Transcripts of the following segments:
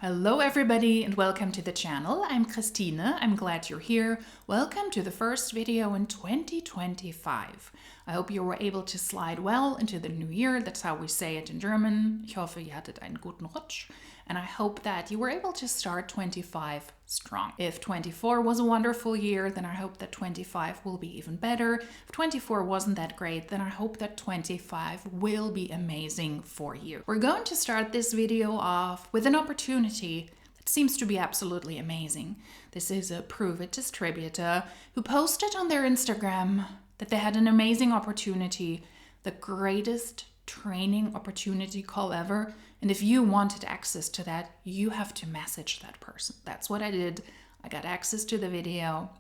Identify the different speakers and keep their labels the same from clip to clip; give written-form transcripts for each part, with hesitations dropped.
Speaker 1: Hello everybody and welcome to the channel. I'm Christine. I'm glad you're here. Welcome to the first video in 2025. I hope you were able to slide well into the new year. That's how we say it in German. Ich hoffe, ihr hattet einen guten Rutsch. And I hope that you were able to start 25 strong. If 24 was a wonderful year, then I hope that 25 will be even better. If 24 wasn't that great, then I hope that 25 will be amazing for you. We're going to start this video off with an opportunity that seems to be absolutely amazing. This is a Pruvit distributor who posted on their Instagram that they had an amazing opportunity, the greatest training opportunity call ever. And if you wanted access to that, you have to message that person. That's what I did. I got access to the video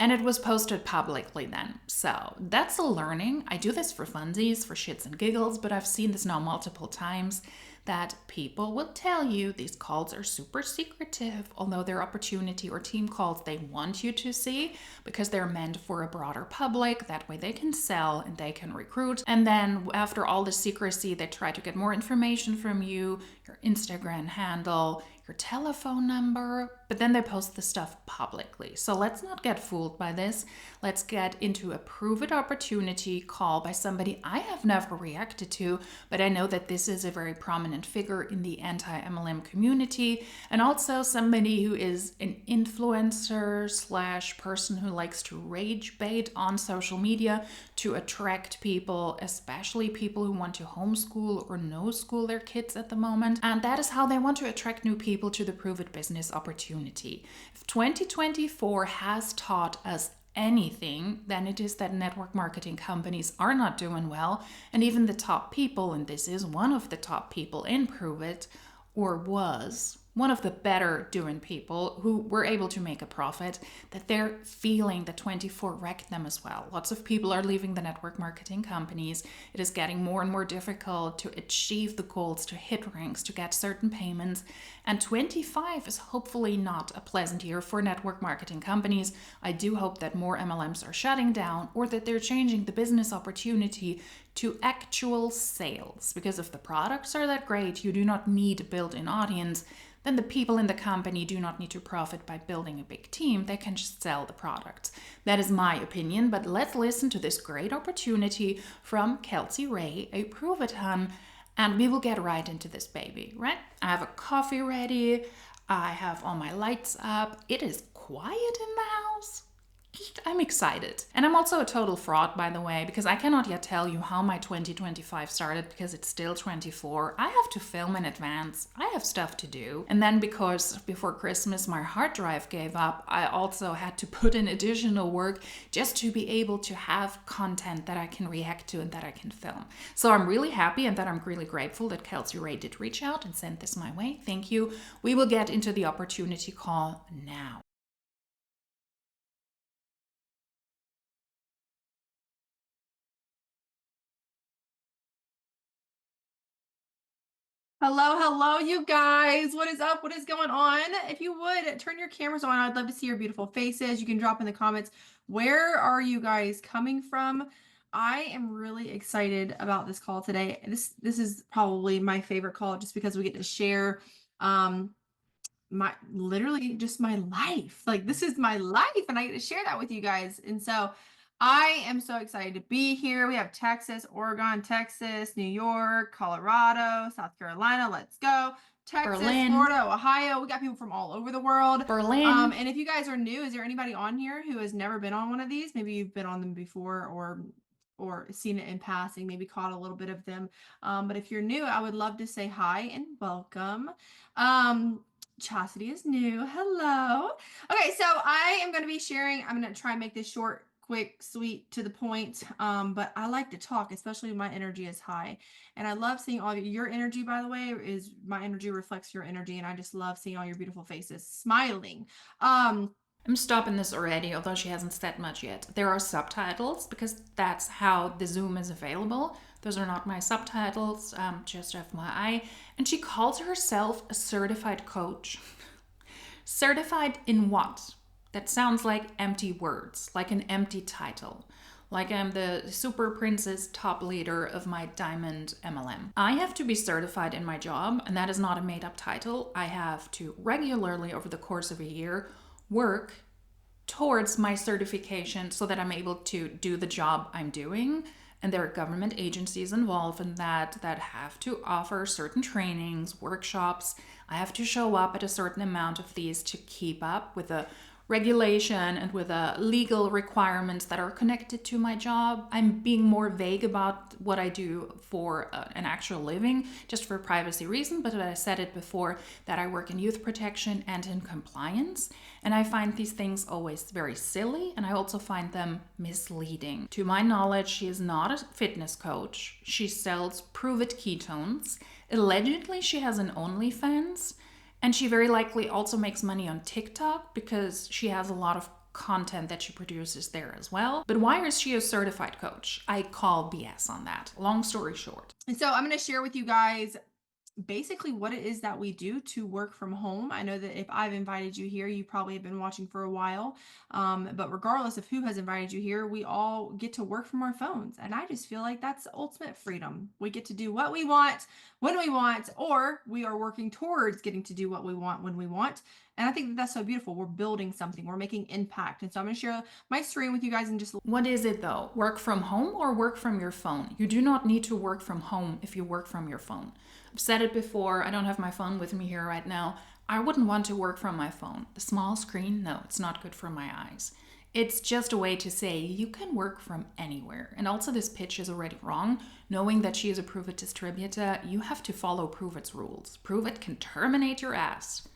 Speaker 1: and it was posted publicly then. So that's a learning. I do this for funsies, for shits and giggles, but I've seen this now multiple times that people will tell you these calls are super secretive, although they're opportunity or team calls they want you to see because they're meant for a broader public. That way they can sell and they can recruit. And then after all the secrecy, they try to get more information from you, your Instagram handle, your telephone number, but then they post the stuff publicly. So let's not get fooled by this. Let's get into a Pruvit opportunity call by somebody I have never reacted to, but I know that this is a very prominent figure in the anti-mlm community, and also somebody who is an influencer slash person who likes to rage bait on social media to attract people, especially people who want to homeschool or no school their kids at the moment. And that is how they want to attract new people to the Pruvit business opportunity. If 2024 has taught us anything, then it is that network marketing companies are not doing well, and even the top people, and this is one of the top people in Pruvit, or was one of the better doing people who were able to make a profit, that they're feeling that 24 wrecked them as well. Lots of people are leaving the network marketing companies. It is getting more and more difficult to achieve the goals, to hit ranks, to get certain payments. And 25 is hopefully not a pleasant year for network marketing companies. I do hope that more MLMs are shutting down or that they're changing the business opportunity to actual sales. Because if the products are that great, you do not need to build an audience, then the people in the company do not need to profit by building a big team. They can just sell the products. That is my opinion, but let's listen to this great opportunity from Kelsey Rhae, a Pruvit, and we will get right into this baby, right? I have a coffee ready. I have all my lights up. It is quiet in the house. I'm excited. And I'm also a total fraud, by the way, because I cannot yet tell you how my 2025 started because it's still 24. I have to film in advance. I have stuff to do. And then because before Christmas my hard drive gave up, I also had to put in additional work just to be able to have content that I can react to and that I can film. So I'm really happy and that I'm really grateful that Kelsey Rhae did reach out and send this my way. Thank you. We will get into the opportunity call now.
Speaker 2: Hello, you guys. What is up? What is going on? If you would turn your cameras on, I'd love to see your beautiful faces. You can drop in the comments. Where are you guys coming from? I am really excited about this call today. This is probably my favorite call just because we get to share my literally just my life. Like this is my life and I get to share that with you guys. And so I am so excited to be here. We have Texas, Oregon, Texas, New York, Colorado, South Carolina. Let's go. Texas,
Speaker 1: Berlin.
Speaker 2: Florida, Ohio. We got people from all over the world.
Speaker 1: Berlin.
Speaker 2: And if you guys are new, is there anybody on here who has never been on one of these? Maybe you've been on them before or seen it in passing, maybe caught a little bit of them. But if you're new, I would love to say hi and welcome. Chastity is new. Hello. Okay, so I am going to be sharing. I'm going to try and make this short, quick, sweet, to the point. But I like to talk, especially when my energy is high. And I love seeing all your energy, by the way, is my energy reflects your energy. And I just love seeing all your beautiful faces smiling.
Speaker 1: I'm stopping this already, although she hasn't said much yet. There are subtitles because that's how the Zoom is available. Those are not my subtitles, just FYI. And she calls herself a certified coach. Certified in what? That sounds like empty words, like an empty title. like I'm the super princess top leader of my diamond MLM. I have to be certified in my job, and that is not a made up title. I have to regularly, over the course of a year, work towards my certification so that I'm able to do the job I'm doing. And there are government agencies involved in that have to offer certain trainings, workshops. I have to show up at a certain amount of these to keep up with the regulation and with the legal requirements that are connected to my job. I'm being more vague about what I do for an actual living, just for privacy reason, but I said it before that I work in youth protection and in compliance, and I find these things always very silly, and I also find them misleading. To my knowledge, she is not a fitness coach. She sells Pruvit ketones. Allegedly, she has an OnlyFans. And she very likely also makes money on TikTok because she has a lot of content that she produces there as well. But why is she a certified coach? I call BS on that. Long story short.
Speaker 2: And so I'm going to share with you guys basically what it is that we do to work from home. I know that if I've invited you here, you probably have been watching for a while. But regardless of who has invited you here, we all get to work from our phones. And I just feel like that's ultimate freedom. We get to do what we want, when we want, or we are working towards getting to do what we want when we want. And I think that that's so beautiful. We're building something, we're making impact. And so I'm going to share my screen with you guys in just
Speaker 1: What is it though? Work from home or work from your phone? You do not need to work from home if you work from your phone. I've said it before, I don't have my phone with me here right now. I wouldn't want to work from my phone. The small screen, no, it's not good for my eyes. It's just a way to say you can work from anywhere. And also, this pitch is already wrong. Knowing that she is a Pruvit distributor, you have to follow Pruvit's rules. Pruvit can terminate your ass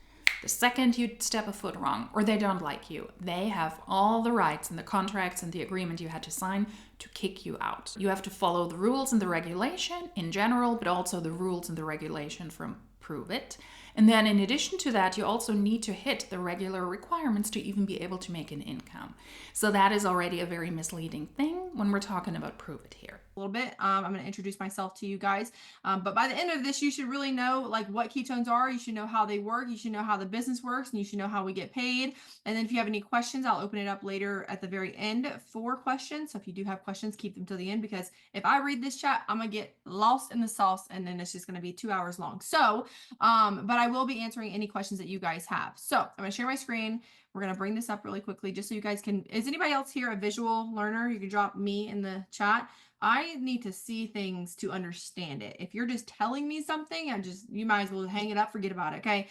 Speaker 1: the second you step a foot wrong, or they don't like you. They have all the rights and the contracts and the agreement you had to sign to kick you out. You have to follow the rules and the regulation in general, but also the rules and the regulation from Pruvit. And then in addition to that, you also need to hit the regular requirements to even be able to make an income. So that is already a very misleading thing when we're talking about Pruvit here.
Speaker 2: A little bit. I'm going to introduce myself to you guys. But by the end of this, you should really know like what ketones are. You should know how they work. You should know how the business works, and you should know how we get paid. And then if you have any questions, I'll open it up later at the very end for questions. So if you do have questions, keep them till the end, because if I read this chat, I'm going to get lost in the sauce, and then it's just going to be 2 hours long. So, but I will be answering any questions that you guys have. So I'm going to share my screen. We're going to bring this up really quickly just so you guys can, is anybody else here a visual learner? You can drop me in the chat. I need to see things to understand it. If you're just telling me something, you might as well hang it up, forget about it. Okay.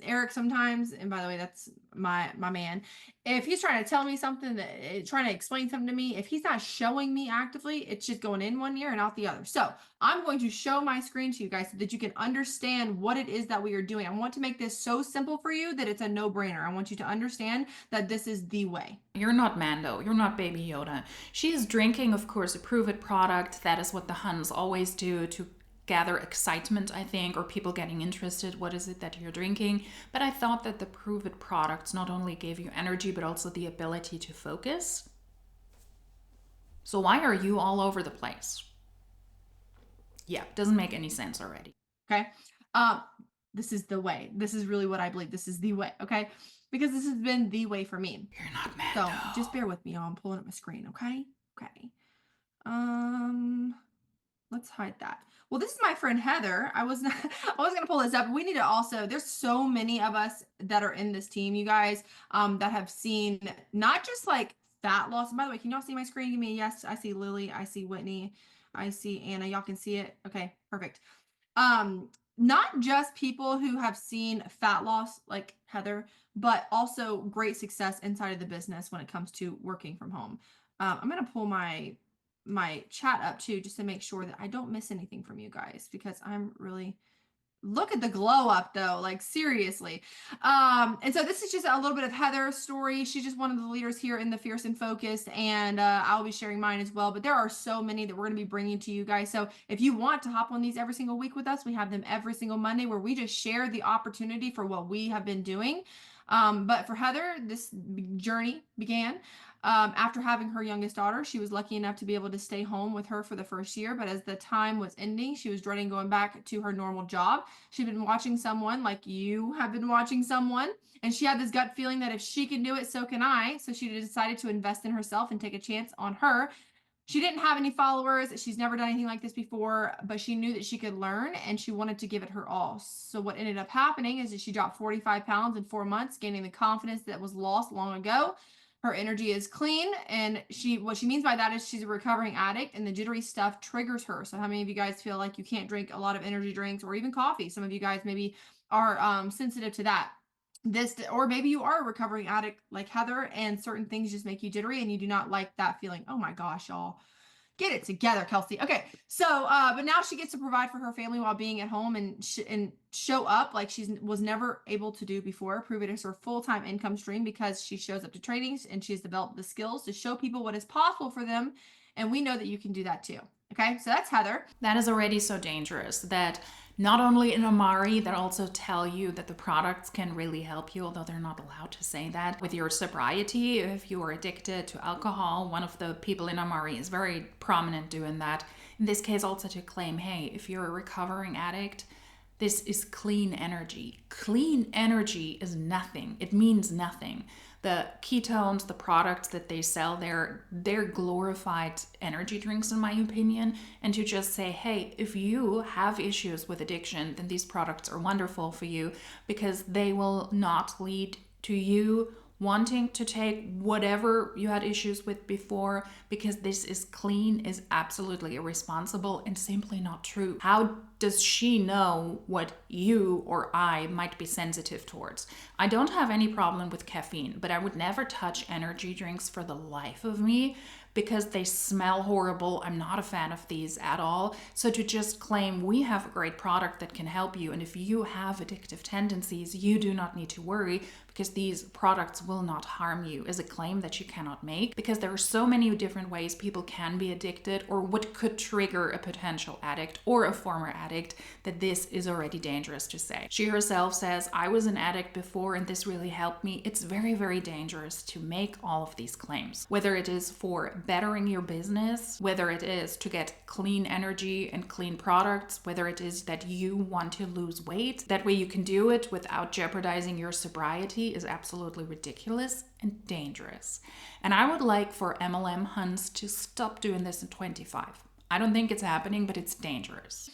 Speaker 2: Eric sometimes, and by the way, that's my man. If he's trying to tell me something, trying to explain something to me, if he's not showing me actively, it's just going in one ear and out the other. So I'm going to show my screen to you guys so that you can understand what it is that we are doing. I want to make this so simple for you that it's a no-brainer. I want you to understand that this is the way.
Speaker 1: You're not Mando. You're not Baby Yoda. She's drinking, of course, a Pruvit product. That is what the Huns always do to gather excitement, I think, or people getting interested. What is it that you're drinking? But I thought that the Pruvit products not only gave you energy, but also the ability to focus. So why are you all over the place? Yeah, doesn't make any sense already.
Speaker 2: Okay. This is the way. This is really what I believe. This is the way. Okay. Because this has been the way for me.
Speaker 1: You're not Mando.
Speaker 2: So just bear with me, y'all. I'm pulling up my screen. Okay. Okay. Let's hide that. Well, this is my friend Heather. I was gonna pull this up. We need to also, there's so many of us that are in this team, you guys, that have seen not just like fat loss. And by the way, can y'all see my screen? Give me a yes. I see Lily. I see Whitney. I see Anna. Y'all can see it. Okay, perfect. Not just people who have seen fat loss like Heather, but also great success inside of the business when it comes to working from home. I'm gonna pull my chat up too, just to make sure that I don't miss anything from you guys, because I'm really, look at the glow up though, like seriously. And so this is just a little bit of Heather's story. She's just one of the leaders here in the Fierce and Focused, and I'll be sharing mine as well, but there are so many that we're going to be bringing to you guys. So if you want to hop on these every single week with us, we have them every single Monday, where we just share the opportunity for what we have been doing. But for Heather, this journey began after having her youngest daughter. She was lucky enough to be able to stay home with her for the first year, but as the time was ending, she was dreading going back to her normal job. She'd been watching someone, like you have been watching someone, and she had this gut feeling that if she can do it, so can I. So she decided to invest in herself and take a chance on her. She didn't have any followers. She's never done anything like this before, but she knew that she could learn and she wanted to give it her all. So what ended up happening is that she dropped 45 pounds in 4 months, gaining the confidence that was lost long ago. Her energy is clean, and what she means by that is she's a recovering addict, and the jittery stuff triggers her. So how many of you guys feel like you can't drink a lot of energy drinks or even coffee? Some of you guys maybe are sensitive to that. Or maybe you are a recovering addict like Heather, and certain things just make you jittery and you do not like that feeling. Oh my gosh, y'all, get it together, Kelsey. Okay, so but now she gets to provide for her family while being at home and show up like she was never able to do before. Pruvit is her full-time income stream because she shows up to trainings and she's developed the skills to show people what is possible for them, and we know that you can do that too. Okay, so that's Heather.
Speaker 1: That is already so dangerous that not only in Amari that also tell you that the products can really help you, although they're not allowed to say that. With your sobriety, if you are addicted to alcohol, one of the people in Amari is very prominent doing that. In this case, also to claim, hey, if you're a recovering addict, this is clean energy. Clean energy is nothing. It means nothing. The ketones, the products that they sell, they're glorified energy drinks, in my opinion. And to just say, hey, if you have issues with addiction, then these products are wonderful for you because they will not lead to you wanting to take whatever you had issues with before, because this is clean, is absolutely irresponsible and simply not true. How does she know what you or I might be sensitive towards? I don't have any problem with caffeine, but I would never touch energy drinks for the life of me because they smell horrible. I'm not a fan of these at all. So to just claim we have a great product that can help you, and if you have addictive tendencies, you do not need to worry because these products will not harm you, is a claim that you cannot make, because there are so many different ways people can be addicted or what could trigger a potential addict or a former addict, that this is already dangerous to say. She herself says, I was an addict before and this really helped me. It's very, very dangerous to make all of these claims, whether it is for bettering your business, whether it is to get clean energy and clean products, whether it is that you want to lose weight. That way you can do it without jeopardizing your sobriety is absolutely ridiculous and dangerous. And I would like for MLM hunts to stop doing this in 25. I don't think it's happening, but it's dangerous.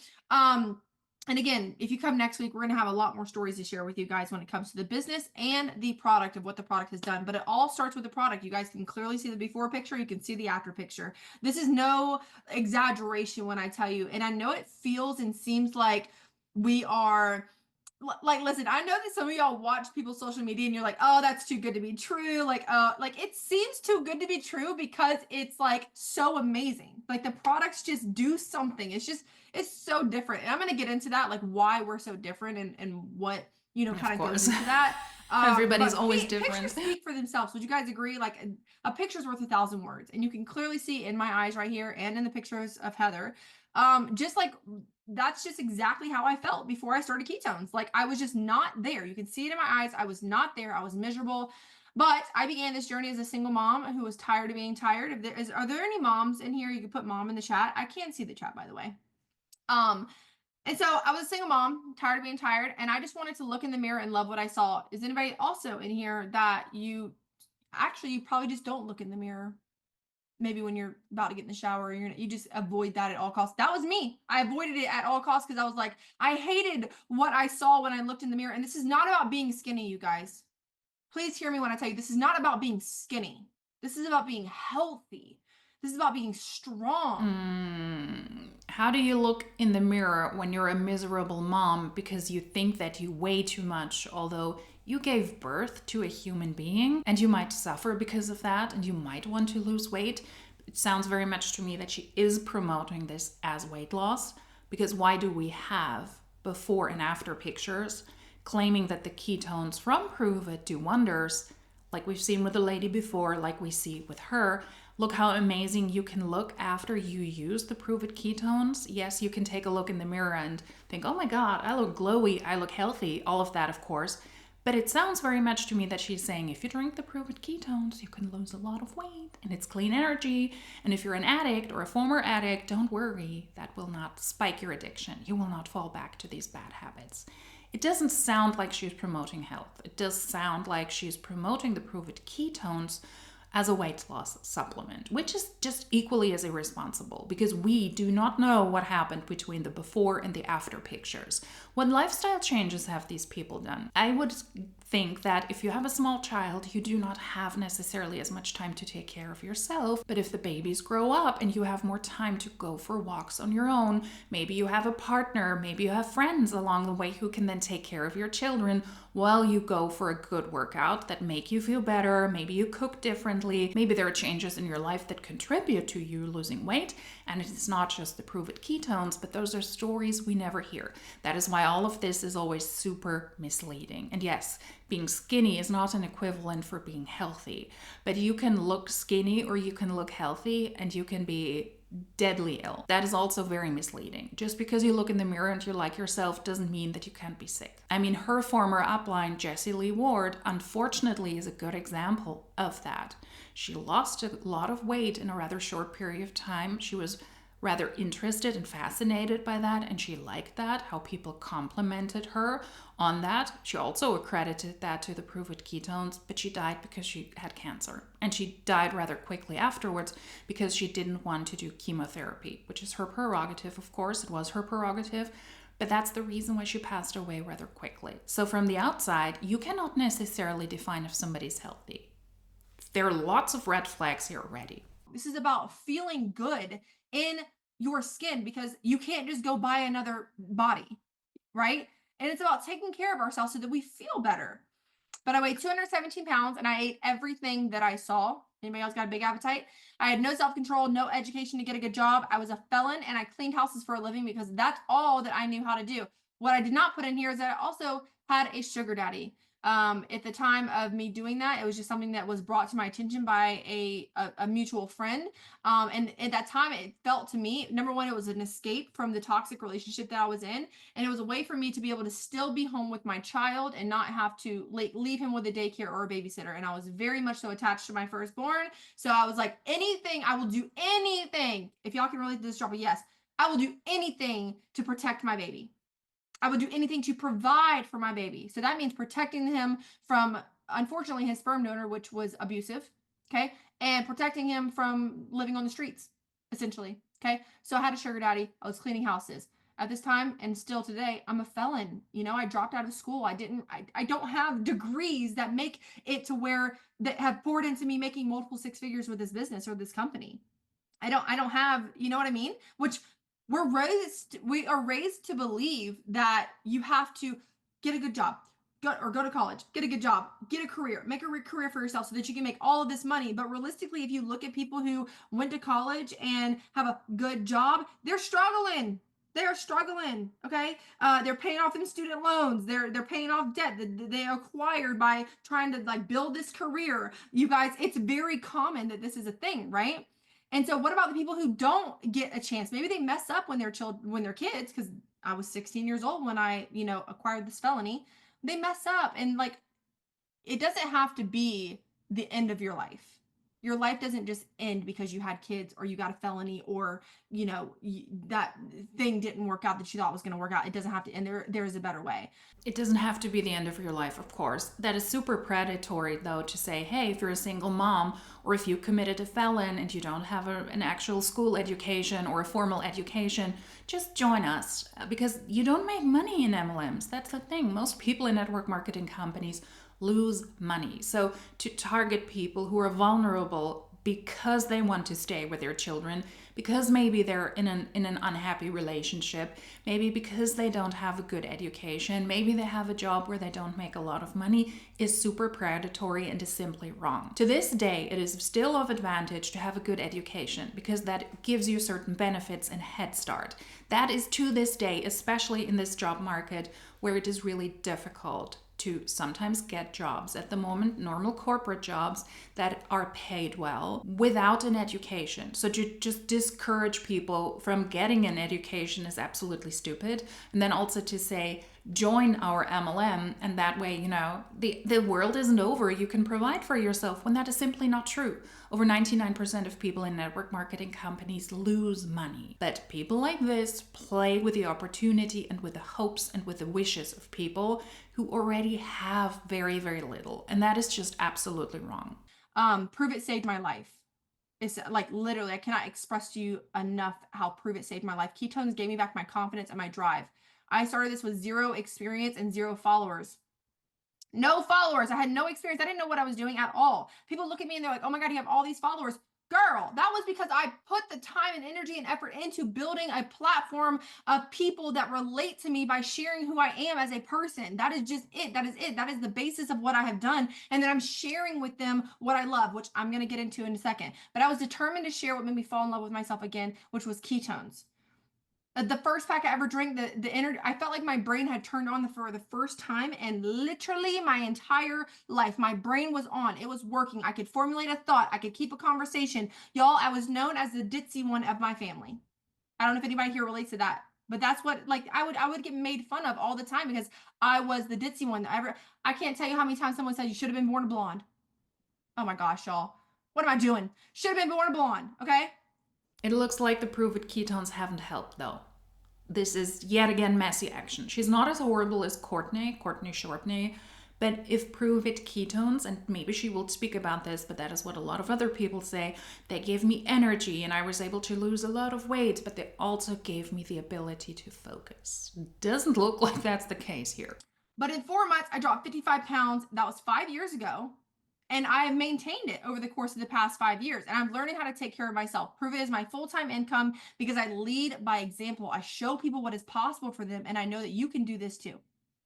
Speaker 2: And again, if you come next week, we're going to have a lot more stories to share with you guys when it comes to the business and the product of what the product has done. But it all starts with the product. You guys can clearly see the before picture. You can see the after picture. This is no exaggeration when I tell you. And I know it feels and seems like we are like, listen, I know that some of y'all watch people's social media and you're like, oh, that's too good to be true. Like it seems too good to be true because it's like so amazing. Like the products just do something. It's so different. And I'm going to get into that, like why we're so different and what, kind of goes into that.
Speaker 1: Everybody's always different.
Speaker 2: Pictures speak for themselves. Would you guys agree? Like a picture's worth 1,000 words, and you can clearly see in my eyes right here and in the pictures of Heather, just like that's just exactly how I felt before I started ketones. Like I was just not there. You can see it in my eyes. I was not there. I was miserable. But I began this journey as a single mom who was tired of being tired. Are there any moms in here? You can put mom in the chat. I can't see the chat, by the way. And so I was a single mom, tired of being tired, and I just wanted to look in the mirror and love what I saw. Is anybody also in here that you probably just don't look in the mirror? Maybe when you're about to get in the shower, you just avoid that at all costs. That was me. I avoided it at all costs because I was like, I hated what I saw when I looked in the mirror. And this is not about being skinny, you guys. Please hear me when I tell you, this is not about being skinny. This is about being healthy. This is about being strong.
Speaker 1: How do you look in the mirror when you're a miserable mom because you think that you weigh too much, although you gave birth to a human being and you might suffer because of that and you might want to lose weight? It sounds very much to me that she is promoting this as weight loss, because why do we have before and after pictures claiming that the ketones from Pruvit do wonders, like we've seen with the lady before, like we see with her? Look how amazing you can look after you use the Pruvit ketones. Yes, you can take a look in the mirror and think, oh my God, I look glowy, I look healthy, all of that, of course. But it sounds very much to me that she's saying if you drink the Pruvit ketones, you can lose a lot of weight and it's clean energy. And if you're an addict or a former addict, don't worry, that will not spike your addiction. You will not fall back to these bad habits. It doesn't sound like she's promoting health. It does sound like she's promoting the Pruvit ketones as a weight loss supplement, which is just equally as irresponsible because we do not know what happened between the before and the after pictures. What lifestyle changes have these people done? I would think that if you have a small child, you do not have necessarily as much time to take care of yourself. But if the babies grow up and you have more time to go for walks on your own, maybe you have a partner, maybe you have friends along the way who can then take care of your children while you go for a good workout that make you feel better. Maybe you cook differently. Maybe there are changes in your life that contribute to you losing weight. And it's not just the Pruvit ketones, but those are stories we never hear. That is why all of this is always super misleading. And yes, being skinny is not an equivalent for being healthy, but you can look skinny or you can look healthy and you can be deadly ill. That is also very misleading. Just because you look in the mirror and you like yourself doesn't mean that you can't be sick. I mean, her former upline, Jessie Lee Ward, unfortunately is a good example of that. She lost a lot of weight in a rather short period of time. She was rather interested and fascinated by that, and she liked that, how people complimented her on that. She also accredited that to the Pruvit ketones, but she died because she had cancer. And she died rather quickly afterwards because she didn't want to do chemotherapy, which is her prerogative, of course. It was her prerogative, but that's the reason why she passed away rather quickly. So from the outside, you cannot necessarily define if somebody's healthy. There are lots of red flags here already.
Speaker 2: This is about feeling good in your skin because you can't just go buy another body, right? And it's about taking care of ourselves so that we feel better. But I weighed 217 pounds and I ate everything that I saw. Anybody else got a big appetite? I had no self-control, no education to get a good job. I was a felon and I cleaned houses for a living because that's all that I knew how to do. What I did not put in here is that I also had a sugar daddy. At the time of me doing that, it was just something that was brought to my attention by a mutual friend. And at that time, it felt to me, number one, it was an escape from the toxic relationship that I was in. And it was a way for me to be able to still be home with my child and not have to leave him with a daycare or a babysitter. And I was very much so attached to my firstborn. So I was like, anything, I will do anything. If y'all can relate to this, drop a yes. I will do anything to protect my baby. I would do anything to provide for my baby. So that means protecting him from, unfortunately, his sperm donor, which was abusive, okay? And protecting him from living on the streets, essentially, okay? So I had a sugar daddy. I was cleaning houses. At this time, and still today, I'm a felon. You know, I dropped out of school. I don't have degrees that make it to where, that have poured into me making multiple six figures with this business or this company. I don't have, you know what I mean? Which we are raised to believe that you have to get a good job, go to college, get a good job, get a career, make a career for yourself so that you can make all of this money. But realistically, if you look at people who went to college and have a good job, they're struggling. They are struggling. Okay. They're paying off in student loans. They're paying off debt that they acquired by trying to like build this career. You guys, it's very common that this is a thing, right? And so what about the people who don't get a chance? Maybe they mess up when they're kids, because I was 16 years old when I, acquired this felony. They mess up, and like, it doesn't have to be the end of your life. Your life doesn't just end because you had kids or you got a felony or, that thing didn't work out that you thought was going to work out. It doesn't have to end. There is a better way.
Speaker 1: It doesn't have to be the end of your life, of course. That is super predatory, though, to say, hey, if you're a single mom or if you committed a felon and you don't have an actual school education or a formal education, just join us because you don't make money in MLMs. That's the thing. Most people in network marketing companies lose money. So to target people who are vulnerable because they want to stay with their children, because maybe they're in an unhappy relationship, maybe because they don't have a good education, maybe they have a job where they don't make a lot of money, is super predatory and is simply wrong. To this day, it is still of advantage to have a good education because that gives you certain benefits and head start. That is to this day, especially in this job market where it is really difficult to sometimes get jobs at the moment, normal corporate jobs that are paid well without an education. So to just discourage people from getting an education is absolutely stupid. And then also to say, join our MLM, and that way, the world isn't over. You can provide for yourself, when that is simply not true. Over 99% of people in network marketing companies lose money. But people like this play with the opportunity and with the hopes and with the wishes of people who already have very, very little. And that is just absolutely wrong.
Speaker 2: Pruvit saved my life. It's like literally, I cannot express to you enough how Pruvit saved my life. Ketones gave me back my confidence and my drive. I started this with 0 experience and 0 followers. No followers. I had no experience. I didn't know what I was doing at all. People look at me and they're like, oh my God, you have all these followers. Girl, that was because I put the time and energy and effort into building a platform of people that relate to me by sharing who I am as a person. That is just it. That is it. That is the basis of what I have done. And then I'm sharing with them what I love, which I'm going to get into in a second. But I was determined to share what made me fall in love with myself again, which was ketones. The first pack I ever drank, the energy, I felt like my brain had turned on for the first time, and literally my entire life, my brain was on. It was working. I could formulate a thought. I could keep a conversation. Y'all, I was known as the ditzy one of my family. I don't know if anybody here relates to that, but that's what, like, I would get made fun of all the time because I was the ditzy one. I can't tell you how many times someone said you should have been born a blonde. Oh my gosh, y'all. What am I doing? Should have been born a blonde. Okay.
Speaker 1: It looks like the Pruvit ketones haven't helped though. This is yet again messy action. She's not as horrible as Courtney Shortney, but if Pruvit ketones, and maybe she will speak about this, but that is what a lot of other people say, they gave me energy and I was able to lose a lot of weight, but they also gave me the ability to focus. Doesn't look like that's the case here.
Speaker 2: But in 4 months, I dropped 55 pounds. That was 5 years ago. And I have maintained it over the course of the past 5 years. And I'm learning how to take care of myself. Pruvit is my full-time income because I lead by example. I show people what is possible for them. And I know that you can do this too.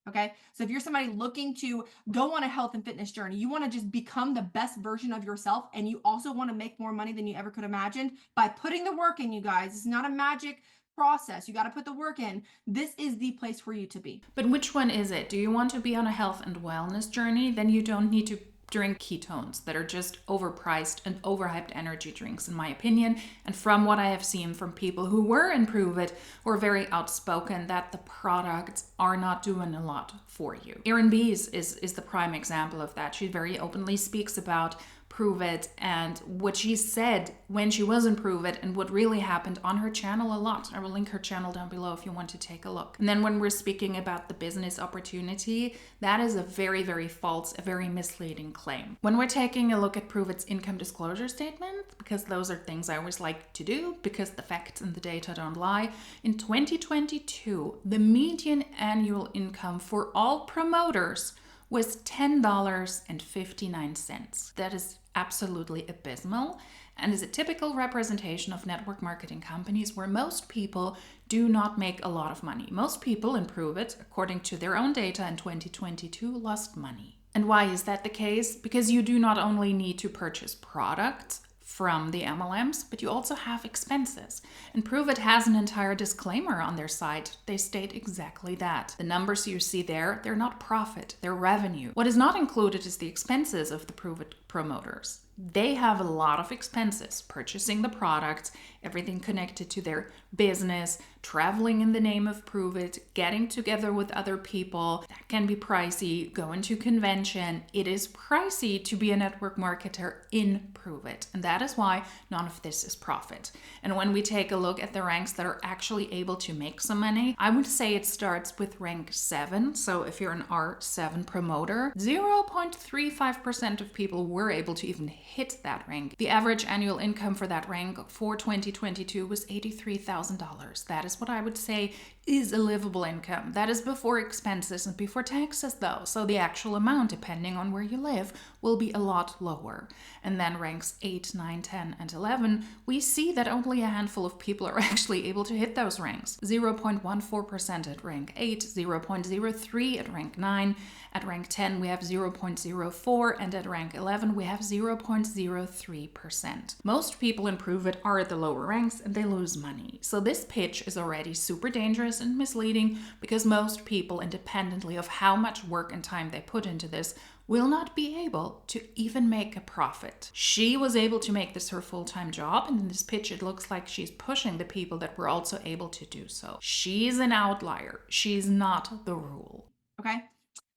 Speaker 2: Okay. So if you're somebody looking to go on a health and fitness journey, you want to just become the best version of yourself, and you also want to make more money than you ever could imagine by putting the work in, you guys. It's not a magic process. You got to put the work in. This is the place for you to be.
Speaker 1: But which one is it? Do you want to be on a health and wellness journey? Then you don't need to drink ketones that are just overpriced and overhyped energy drinks, in my opinion. And from what I have seen from people who were in Pruvit, who are very outspoken that the products are not doing a lot for you. Erin Bees is the prime example of that. She very openly speaks about Pruvit and what she said when she was in Pruvit and what really happened on her channel a lot. I will link her channel down below if you want to take a look. And then when we're speaking about the business opportunity, that is a very, very false, a very misleading claim. When we're taking a look at Pruvit's income disclosure statement, because those are things I always like to do because the facts and the data don't lie, in 2022, the median annual income for all promoters was $10.59. That is absolutely abysmal and is a typical representation of network marketing companies where most people do not make a lot of money. Most people in Pruvit, according to their own data in 2022, lost money. And why is that the case? Because you do not only need to purchase products from the MLMs, but you also have expenses. And Pruvit has an entire disclaimer on their site. They state exactly that. The numbers you see there, they're not profit, they're revenue. What is not included is the expenses of the Pruvit promoters. They have a lot of expenses, purchasing the products, everything connected to their business, traveling in the name of Pruvit, getting together with other people. That can be pricey. Going to convention. It is pricey to be a network marketer in Pruvit. And that is why none of this is profit. And when we take a look at the ranks that are actually able to make some money, I would say it starts with rank 7. So if you're an R7 promoter, 0.35% of people were able to even hit that rank. The average annual income for that rank for 2022 was $83,000. That is what I would say is a livable income. That is before expenses and before taxes though. So the actual amount, depending on where you live, will be a lot lower. And then ranks 8, 9, 10, and 11, we see that only a handful of people are actually able to hit those ranks. 0.14% at rank 8, 0.03 at rank 9, at rank 10 we have 0.04, and at rank 11 we have 0.03%. Most people in Pruvit are at the lower ranks and they lose money. So this pitch is already super dangerous and misleading because most people, independently of how much work and time they put into this, will not be able to even make a profit. She was able to make this her full-time job, and in this pitch it looks like she's pushing the people that were also able to do so. She's an outlier. She's not the rule.
Speaker 2: Okay.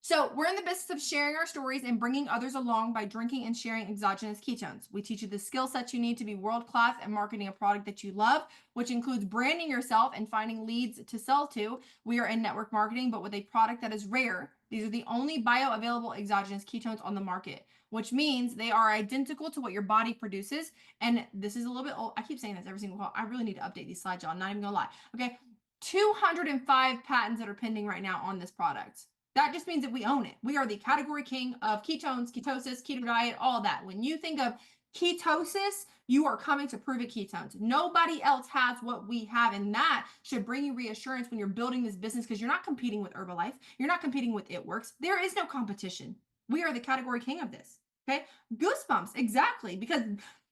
Speaker 2: So we're in the business of sharing our stories and bringing others along by drinking and sharing exogenous ketones. We teach you the skill sets you need to be world class at marketing a product that you love, which includes branding yourself and finding leads to sell to. We are in network marketing, but with a product that is rare. These are the only bioavailable exogenous ketones on the market, which means they are identical to what your body produces. And this is a little bit old. I keep saying this every single call. I really need to update these slides, y'all. I'm not even gonna lie. Okay. 205 patents that are pending right now on this product. That just means that we own it. We are the category king of ketones, ketosis, keto diet, all of that. When you think of ketosis, you are coming to Pruvit ketones. Nobody else has what we have, and that should bring you reassurance when you're building this business, because you're not competing with Herbalife. You're not competing with It Works. There is no competition. We are the category king of this. Okay. Goosebumps. Exactly. Because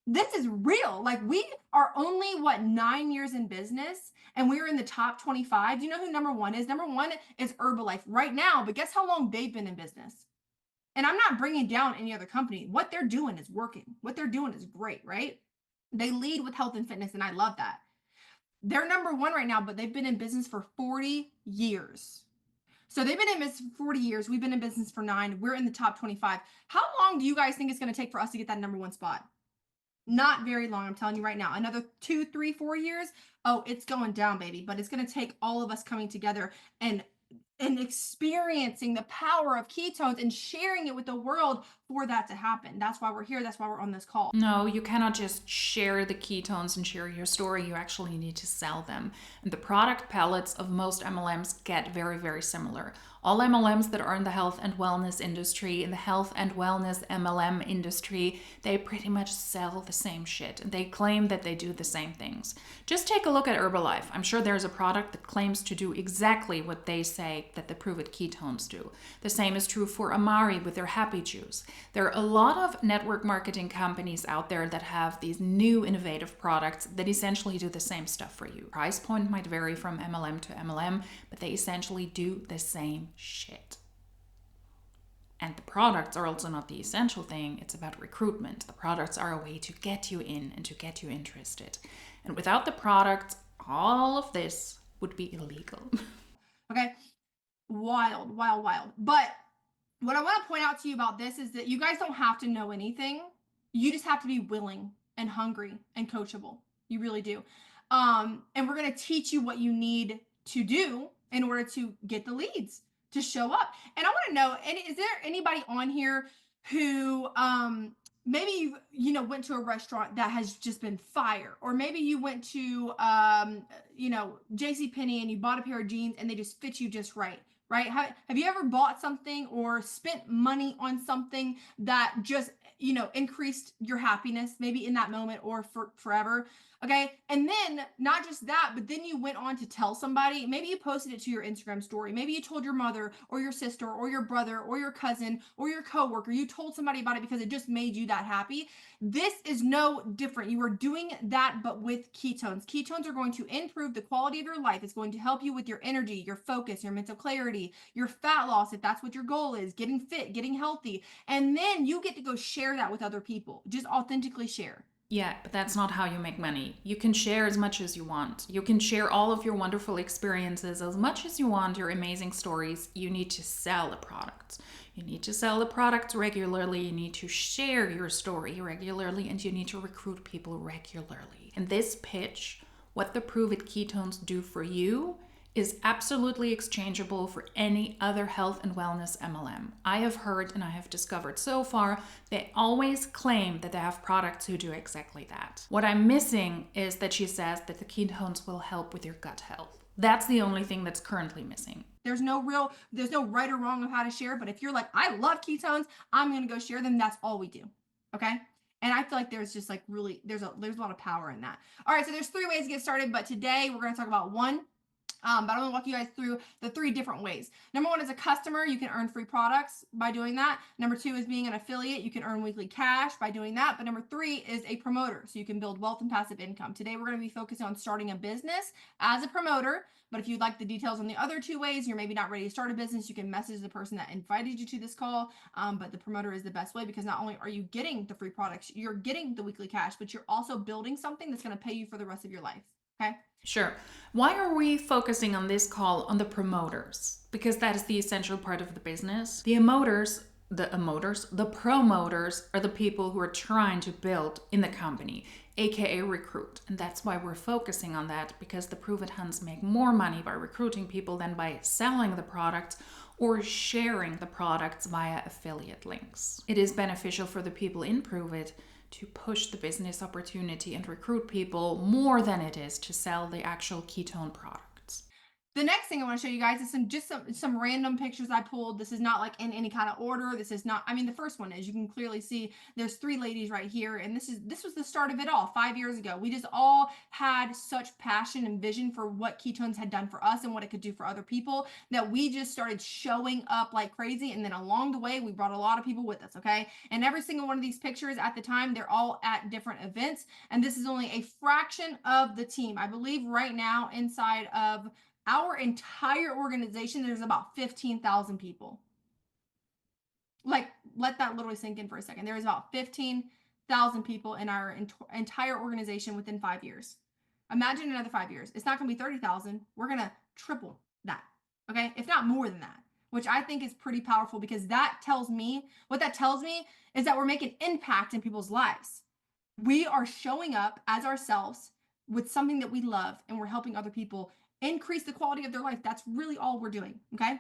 Speaker 2: this is real. Like, we are only 9 years in business, and we're in the top 25. Do you know who number one is? Number one is Herbalife right now, but guess how long they've been in business? And I'm not bringing down any other company. What they're doing is working. What they're doing is great, right? They lead with health and fitness, and I love that. They're number one right now, but they've been in business for 40 years. So they've been in business for 40 years. We've been in business for 9. We're in the top 25. How long do you guys think it's going to take for us to get that number one spot? Not very long. I'm telling you right now, another 2, 3, 4 years. Oh, it's going down, baby. But it's going to take all of us coming together and experiencing the power of ketones and sharing it with the world for that to happen. That's why we're here. That's why we're on this call.
Speaker 1: No, you cannot just share the ketones and share your story. You actually need to sell them. And the product palettes of most MLMs get very, very similar. All MLMs that are in the health and wellness industry, in the health and wellness MLM industry, they pretty much sell the same shit. They claim that they do the same things. Just take a look at Herbalife. I'm sure there's a product that claims to do exactly what they say that the Pruvit ketones do. The same is true for Amari with their Happy Juice. There are a lot of network marketing companies out there that have these new innovative products that essentially do the same stuff for you. Price point might vary from MLM to MLM, but they essentially do the same shit. And the products are also not the essential thing. It's about recruitment. The products are a way to get you in and to get you interested. And without the products, all of this would be illegal.
Speaker 2: Okay. Wild, wild, wild. But what I want to point out to you about this is that you guys don't have to know anything. You just have to be willing and hungry and coachable. You really do. And we're going to teach you what you need to do in order to get the leads to show up. And I want to know, and is there anybody on here who maybe went to a restaurant that has just been fire, or maybe you went to JCPenney and you bought a pair of jeans and they just fit you just right? Right? Have you ever bought something or spent money on something that just, increased your happiness, maybe in that moment or for forever? Okay. And then not just that, but then you went on to tell somebody, maybe you posted it to your Instagram story. Maybe you told your mother or your sister or your brother or your cousin or your coworker. You told somebody about it because it just made you that happy. This is no different. You are doing that, but with ketones. Ketones are going to improve the quality of your life. It's going to help you with your energy, your focus, your mental clarity, your fat loss, if that's what your goal is, getting fit, getting healthy. And then you get to go share that with other people. Just authentically share.
Speaker 1: Yeah, but that's not how you make money. You can share as much as you want. You can share all of your wonderful experiences as much as you want, your amazing stories. You need to sell the products. You need to sell the products regularly. You need to share your story regularly, and you need to recruit people regularly. In this pitch, what the Pruvit ketones do for you is absolutely exchangeable for any other health and wellness MLM. I have heard and I have discovered so far, they always claim that they have products who do exactly that. What I'm missing is that she says that the ketones will help with your gut health. That's the only thing that's currently missing.
Speaker 2: There's no right or wrong of how to share, but if you're like, I love ketones, I'm going to go share them. That's all we do. Okay. And I feel like there's just like really, there's a lot of power in that. All right. So there's 3 ways to get started, but today we're going to talk about one. But I'm going to walk you guys through the 3 different ways. Number 1 is a customer. You can earn free products by doing that. Number 2 is being an affiliate. You can earn weekly cash by doing that. But number 3 is a promoter. So you can build wealth and passive income. Today, we're going to be focusing on starting a business as a promoter. But if you'd like the details on the other 2 ways, you're maybe not ready to start a business, you can message the person that invited you to this call. But the promoter is the best way, because not only are you getting the free products, you're getting the weekly cash, but you're also building something that's going to pay you for the rest of your life. Okay.
Speaker 1: Sure. Why are we focusing on this call on the promoters? Because that is the essential part of the business. The promoters are the people who are trying to build in the company, aka recruit. And that's why we're focusing on that, because the Pruvit Huns make more money by recruiting people than by selling the products or sharing the products via affiliate links. It is beneficial for the people in Pruvit to push the business opportunity and recruit people more than it is to sell the actual ketone products.
Speaker 2: The next thing I want to show you guys is some random pictures I pulled. This is not like in any kind of order. This is not, I mean, the first one is, you can clearly see there's 3 ladies right here. And this was the start of it all 5 years ago. We just all had such passion and vision for what ketones had done for us and what it could do for other people, that we just started showing up like crazy. And then along the way, we brought a lot of people with us. Okay. And every single one of these pictures at the time, they're all at different events. And this is only a fraction of the team. I believe right now inside of our entire organization, there's about 15,000 people. Like, let that literally sink in for a second. There is about 15,000 people in our entire organization within 5 years. Imagine another 5 years. It's not going to be 30,000. We're going to triple that. Okay. If not more than that, which I think is pretty powerful, because that tells me is that we're making impact in people's lives. We are showing up as ourselves with something that we love, and we're helping other people increase the quality of their life. That's really all we're doing. Okay.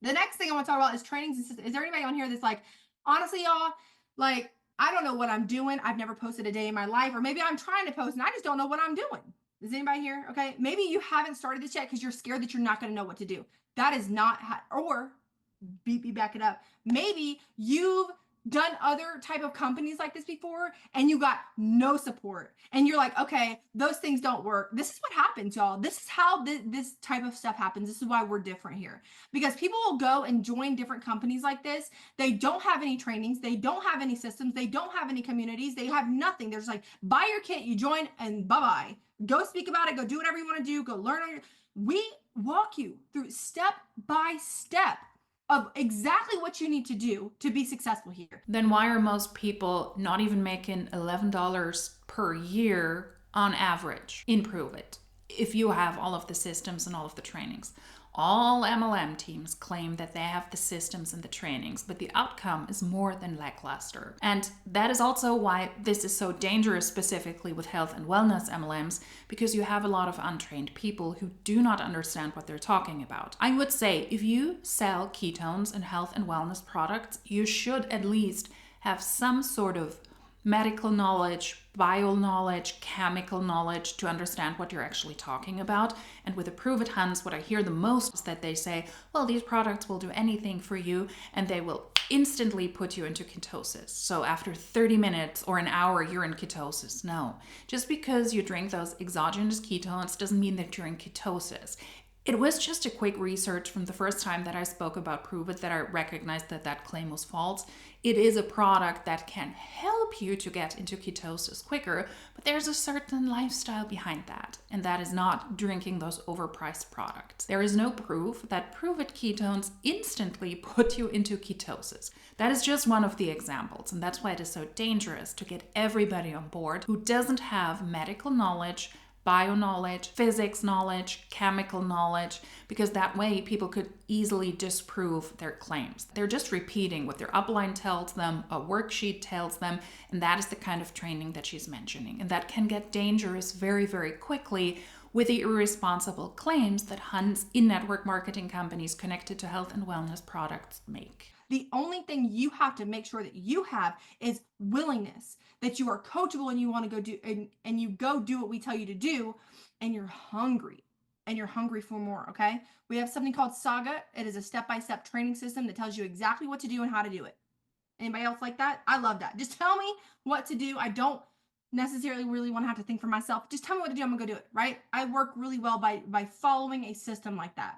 Speaker 2: The next thing I want to talk about is trainings and systems. Is there anybody on here that's like, honestly, y'all, like, I don't know what I'm doing. I've never posted a day in my life, or maybe I'm trying to post and I just don't know what I'm doing. Is anybody here? Okay. Maybe you haven't started this yet because you're scared that you're not going to know what to do. That is not or back it up. Maybe you've done other type of companies like this before and you got no support, and you're like, okay, those things don't work. This is what happens, y'all. This is how this type of stuff happens. This is why we're different here, because people will go and join different companies like this. They don't have any trainings, they don't have any systems, they don't have any communities, they have nothing. There's like, buy your kit, you join, and bye-bye. Go speak about it, go do whatever you want to do, go learn on your. We walk you through step by step of exactly what you need to do to be successful here.
Speaker 1: Then why are most people not even making $11 per year on average in Pruvit if you have all of the systems and all of the trainings? All MLM teams claim that they have the systems and the trainings, but the outcome is more than lackluster. And that is also why this is so dangerous, specifically with health and wellness MLMs, because you have a lot of untrained people who do not understand what they're talking about. I would say if you sell ketones and health and wellness products, you should at least have some sort of medical knowledge, bio knowledge, chemical knowledge to understand what you're actually talking about. And with the Pruvit Huns, what I hear the most is that they say, well, these products will do anything for you and they will instantly put you into ketosis. So after 30 minutes or an hour, you're in ketosis. No, just because you drink those exogenous ketones doesn't mean that you're in ketosis. It was just a quick research from the first time that I spoke about Pruvit that I recognized that that claim was false. It is a product that can help you to get into ketosis quicker, but there's a certain lifestyle behind that, and that is not drinking those overpriced products. There is no proof that Pruvit ketones instantly put you into ketosis. That is just one of the examples, and that's why it is so dangerous to get everybody on board who doesn't have medical knowledge, bio knowledge, physics knowledge, chemical knowledge, because that way people could easily disprove their claims. They're just repeating what their upline tells them, a worksheet tells them, and that is the kind of training that she's mentioning. And that can get dangerous very, very quickly with the irresponsible claims that Huns in network marketing companies connected to health and wellness products make.
Speaker 2: The only thing you have to make sure that you have is willingness, that you are coachable and you want to go do, and you go do what we tell you to do, and you're hungry for more. Okay. We have something called Saga. It is a step-by-step training system that tells you exactly what to do and how to do it. Anybody else like that? I love that. Just tell me what to do. I don't necessarily really want to have to think for myself. Just tell me what to do. I'm gonna go do it. Right. I work really well by following a system like that.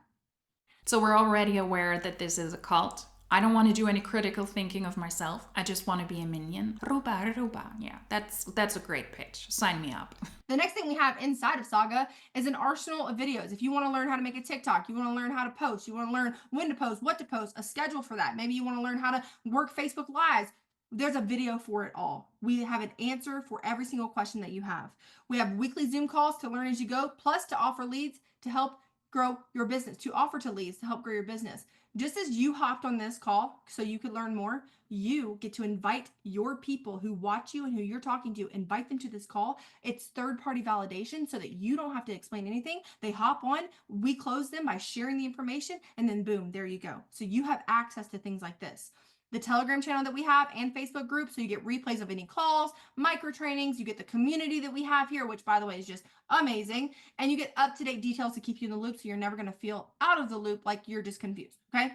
Speaker 1: So we're already aware that this is a cult. I don't want to do any critical thinking of myself. I just want to be a minion. Ruba, ruba. Yeah, that's a great pitch. Sign me up.
Speaker 2: The next thing we have inside of Saga is an arsenal of videos. If you want to learn how to make a TikTok, you want to learn how to post, you want to learn when to post, what to post, a schedule for that. Maybe you want to learn how to work Facebook Lives. There's a video for it all. We have an answer for every single question that you have. We have weekly Zoom calls to learn as you go, plus to offer leads to help grow your business, to offer to leads to help grow your business. Just as you hopped on this call so you could learn more, you get to invite your people who watch you and who you're talking to, invite them to this call. It's third-party validation so that you don't have to explain anything. They hop on, we close them by sharing the information, and then boom, there you go. So you have access to things like this. The Telegram channel that we have and Facebook group, so you get replays of any calls, micro trainings, you get the community that we have here, which by the way is just amazing, and you get up-to-date details to keep you in the loop, so you're never going to feel out of the loop like you're just confused. Okay,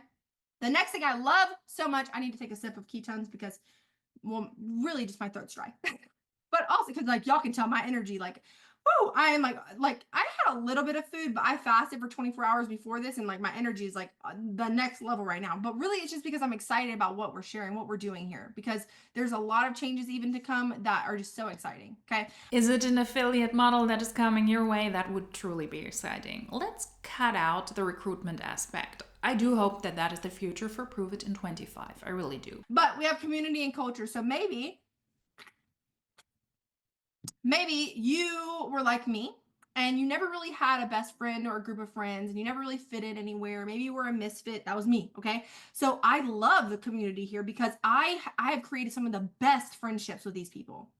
Speaker 2: the next thing I love so much, I need to take a sip of ketones because, well, really just my throat's dry. But also because like y'all can tell my energy, like, whoo, I am like I had a little bit of food, but I fasted for 24 hours before this, and like my energy is like the next level right now. But really it's just because I'm excited about what we're sharing, what we're doing here, because there's a lot of changes even to come that are just so exciting. Okay,
Speaker 1: Is it an affiliate model that is coming your way? That would truly be exciting. Let's cut out the recruitment aspect. I do hope that that is the future for Pruvit in 25. I really do.
Speaker 2: but we have community and culture, so maybe you were like me and you never really had a best friend or a group of friends and you never really fit in anywhere. Maybe you were a misfit. That was me. Okay, so I love the community here because I have created some of the best friendships with these people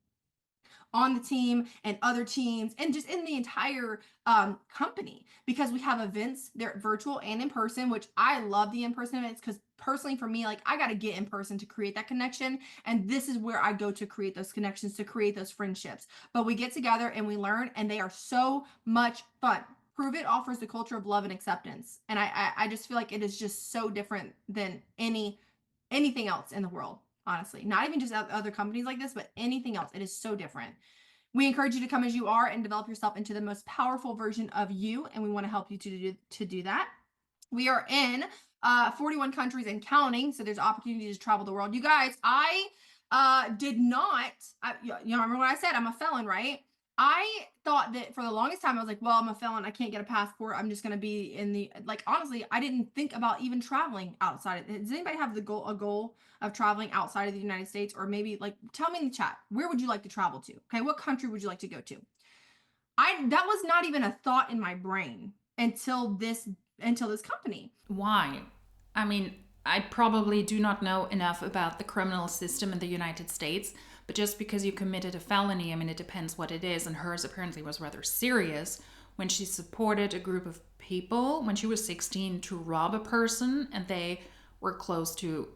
Speaker 2: on the team and other teams and just in the entire company, because we have events, they're virtual and in person, which I love the in-person events because personally for me, like, I got to get in person to create that connection, and this is where I go to create those connections, to create those friendships. But we get together and we learn, and they are so much fun. Pruvit offers the culture of love and acceptance, and I just feel like it is just so different than anything else in the world, honestly. Not even just other companies like this, but anything else. It is so different. We encourage you to come as you are and develop yourself into the most powerful version of you, and we want to help you to do that. We are in 41 countries and counting, so there's opportunities to travel the world. You guys, I did not, you remember what I said? I'm a felon, right? I thought that for the longest time, I was like, well, I'm a felon. I can't get a passport. I'm just going to be in the, like, honestly, I didn't think about even traveling outside. Does anybody have a goal of traveling outside of the United States? Or maybe, like, tell me in the chat, where would you like to travel to? Okay, what country would you like to go to? That was not even a thought in my brain until this company.
Speaker 1: Why? I mean, I probably do not know enough about the criminal system in the United States, but just because you committed a felony, I mean, it depends what it is, and hers apparently was rather serious when she supported a group of people when she was 16 to rob a person, and they were close to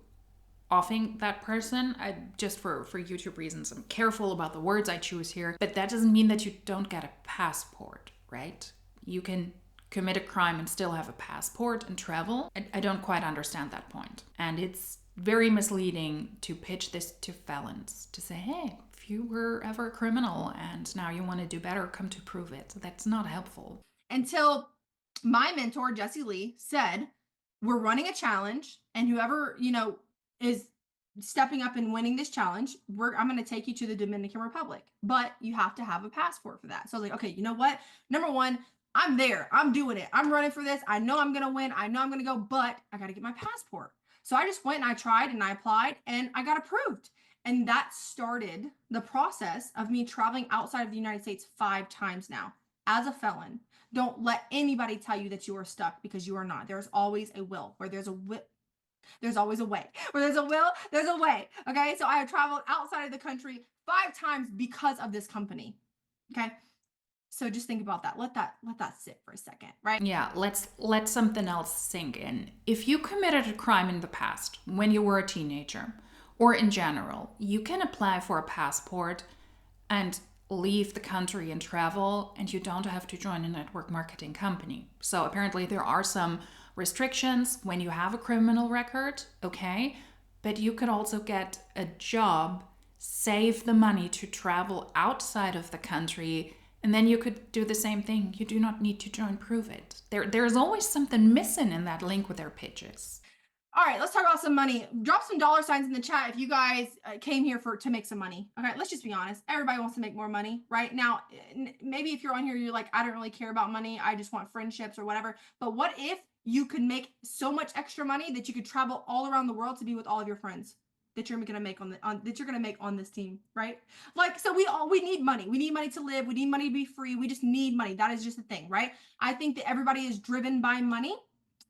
Speaker 1: offing that person. Just for YouTube reasons, I'm careful about the words I choose here, but that doesn't mean that you don't get a passport, right? You can commit a crime and still have a passport and travel. I don't quite understand that point. And it's very misleading to pitch this to felons, to say, hey, if you were ever a criminal and now you want to do better, come to Pruvit. That's not helpful.
Speaker 2: Until my mentor, Jesse Lee, said, we're running a challenge, and whoever, is stepping up and winning this challenge, I'm going to take you to the Dominican Republic, but you have to have a passport for that. So I was like, okay, you know what? Number one, I'm there. I'm doing it. I'm running for this. I know I'm going to win. I know I'm going to go, but I got to get my passport. So I just went and I tried and I applied and I got approved. And that started the process of me traveling outside of the United States 5 times now as a felon. Don't let anybody tell you that you are stuck, because you are not. There's always a will. Where there's a will, there's always a way. Where there's a will, there's a way. Okay. So I have traveled outside of the country 5 times because of this company. Okay. So just think about that. Let that sit for a second, right?
Speaker 1: Yeah, let's let something else sink in. If you committed a crime in the past when you were a teenager, or in general, you can apply for a passport and leave the country and travel, and you don't have to join a network marketing company. So apparently there are some restrictions when you have a criminal record, okay? But you could also get a job, save the money to travel outside of the country, and then you could do the same thing. You do not need to join Pruvit. There's always something missing in that link with their pitches.
Speaker 2: All right, let's talk about some money. Drop some dollar signs in the chat if you guys came here to make some money. Okay, let's just be honest. Everybody wants to make more money, right? Now, maybe if you're on here, you're like, I don't really care about money. I just want friendships or whatever. But what if you could make so much extra money that you could travel all around the world to be with all of your friends? that you're going to make on this team, right? Like, so we need money. We need money to live. We need money to be free. We just need money. That is just the thing, right? I think that everybody is driven by money.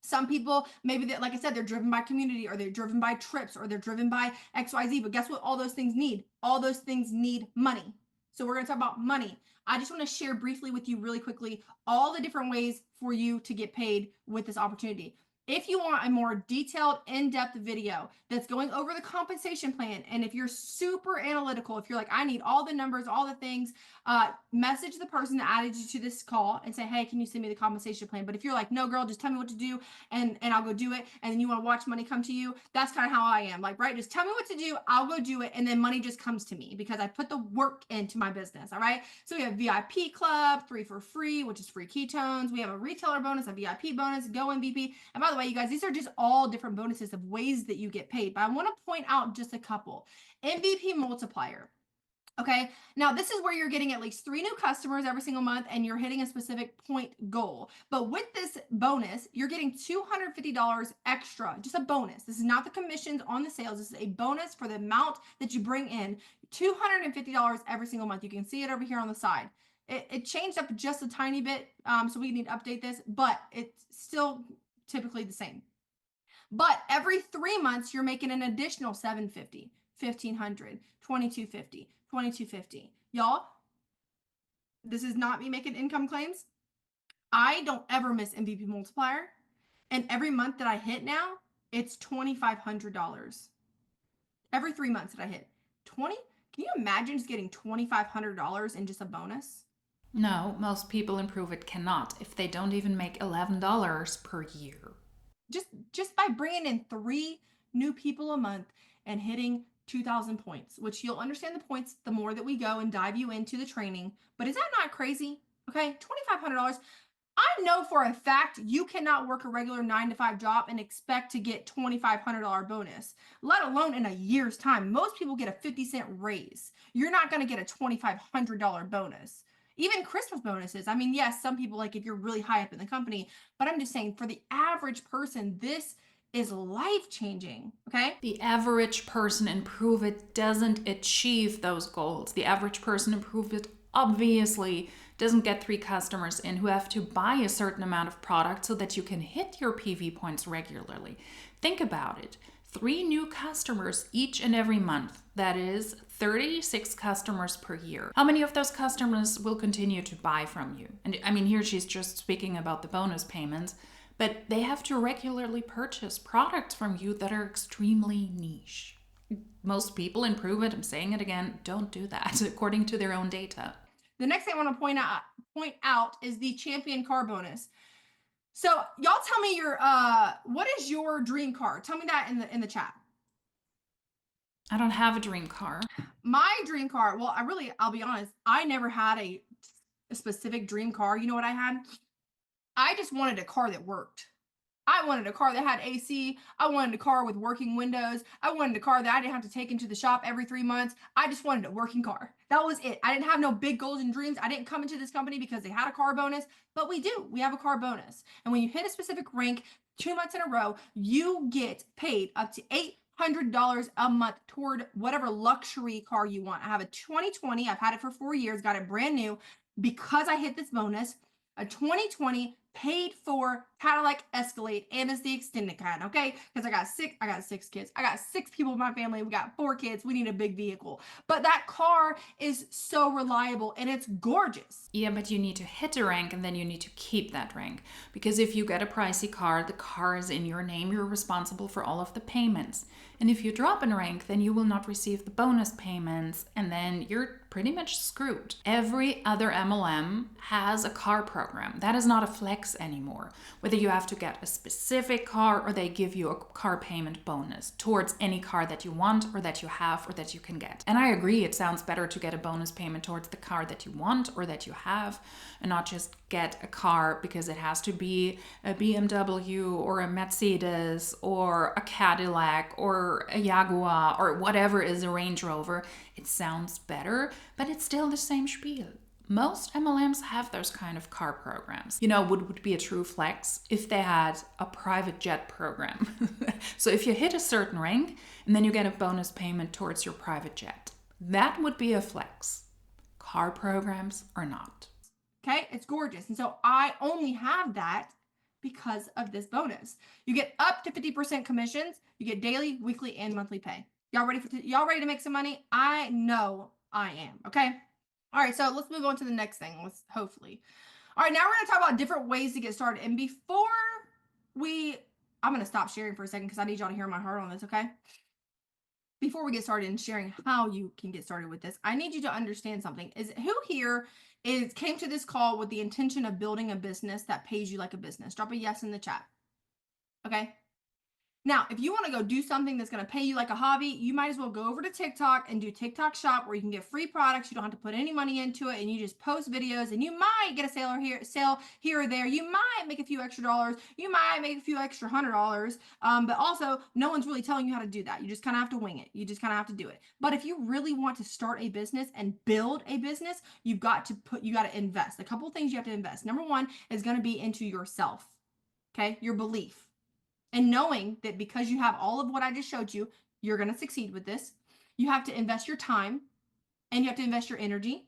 Speaker 2: Some people, maybe that, like I said, they're driven by community, or they're driven by trips, or they're driven by XYZ. But guess what? All those things need. All those things need money. So we're going to talk about money. I just want to share briefly with you really quickly all the different ways for you to get paid with this opportunity. If you want a more detailed, in-depth video that's going over the compensation plan, and if you're super analytical, if you're like, I need all the numbers, all the things, message the person that added you to this call and say, hey, can you send me the compensation plan? But if you're like, no, girl, just tell me what to do and I'll go do it, and then you want to watch money come to you, that's kind of how I am. Like, right, just tell me what to do, I'll go do it, and then money just comes to me because I put the work into my business. All right. So we have VIP Club, 3 for free, which is free ketones. We have a retailer bonus, a VIP bonus, Go MVP. And by the way, you guys, these are just all different bonuses of ways that you get paid. But I want to point out just a couple. MVP multiplier. Okay, now this is where you're getting at least 3 new customers every single month, and you're hitting a specific point goal. But with this bonus, you're getting $250 extra, just a bonus. This is not the commissions on the sales. This is a bonus for the amount that you bring in, $250 every single month. You can see it over here on the side. It changed up just a tiny bit, so we need to update this, but it's still typically the same. But every 3 months, you're making an additional $750, $1,500, $2,250, $2,250. Y'all, this is not me making income claims. I don't ever miss MVP multiplier. And every month that I hit now, it's $2,500. Every 3 months that I hit 20. Can you imagine just getting $2,500 in just a bonus?
Speaker 1: No, most people in Pruvit cannot if they don't even make $11 per year.
Speaker 2: Just by bringing in 3 new people a month and hitting 2,000 points, which you'll understand the points the more that we go and dive you into the training. But is that not crazy? Okay, $2,500. I know for a fact you cannot work a regular 9-to-5 job and expect to get $2,500 bonus, let alone in a year's time. Most people get a 50-cent raise. You're not going to get a $2,500 bonus. Even Christmas bonuses. I mean, yes, some people, like if you're really high up in the company, but I'm just saying for the average person, this is life-changing, okay?
Speaker 1: The average person in Pruvit doesn't achieve those goals. The average person in Pruvit obviously doesn't get 3 customers in who have to buy a certain amount of product so that you can hit your PV points regularly. Think about it. 3 new customers each and every month. That is 36 customers per year. How many of those customers will continue to buy from you? And I mean, here she's just speaking about the bonus payments, but they have to regularly purchase products from you that are extremely niche. Most people in Pruvit, I'm saying it again, don't do that according to their own data.
Speaker 2: The next thing I want to point out is the champion car bonus. So y'all tell me what is your dream car? Tell me that in the chat.
Speaker 1: I don't have a dream car.
Speaker 2: My dream car, well, I'll be honest, I never had a specific dream car. You know what I had? I just wanted a car that worked. I wanted a car that had AC. I wanted a car with working windows. I wanted a car that I didn't have to take into the shop every 3 months. I just wanted a working car. That was it. I didn't have no big goals and dreams. I didn't come into this company because they had a car bonus, but we do. We have a car bonus. And when you hit a specific rank 2 months in a row, you get paid up to $800 a month toward whatever luxury car you want. I have a 2020. I've had it for 4 years, got it brand new because I hit this bonus. A 2020 paid for Cadillac Escalade, and it's the extended kind, okay? Because I got 6 kids. I got 6 people in my family. We got 4 kids. We need a big vehicle. But that car is so reliable and it's gorgeous.
Speaker 1: Yeah, but you need to hit a rank and then you need to keep that rank. Because if you get a pricey car, the car is in your name. You're responsible for all of the payments. And if you drop in rank, then you will not receive the bonus payments, and then you're pretty much screwed. Every other MLM has a car program. That is not a flex anymore. Whether you have to get a specific car or they give you a car payment bonus towards any car that you want or that you have or that you can get. And I agree, it sounds better to get a bonus payment towards the car that you want or that you have, and not just get a car because it has to be a BMW or a Mercedes or a Cadillac or a Jaguar or whatever is a Range Rover. It sounds better, but it's still the same spiel. Most MLMs have those kind of car programs. You know, would be a true flex if they had a private jet program. So if you hit a certain rank and then you get a bonus payment towards your private jet, that would be a flex. Car programs are not.
Speaker 2: Okay, it's gorgeous. And so I only have that because of this bonus. You get up to 50% commissions. You get daily, weekly, and monthly pay. Y'all ready to make some money? I know I am. Okay. All right, so let's move on to the next thing. Hopefully. All right, now we're going to talk about different ways to get started. And before I'm going to stop sharing for a second because I need y'all to hear my heart on this, okay? Before we get started in sharing how you can get started with this, I need you to understand something. Who here came to this call with the intention of building a business that pays you like a business? Drop a yes in the chat. Okay. Now, if you want to go do something that's going to pay you like a hobby, you might as well go over to TikTok and do TikTok Shop where you can get free products. You don't have to put any money into it and you just post videos and you might get a sale here or there. You might make a few extra dollars. You might make a few extra $100. But also no one's really telling you how to do that. You just kind of have to wing it. You just kind of have to do it. But if you really want to start a business and build a business, you got to invest. A couple of things you have to invest. Number one is going to be into yourself. Okay. Your belief. And knowing that because you have all of what I just showed you, you're going to succeed with this. You have to invest your time and you have to invest your energy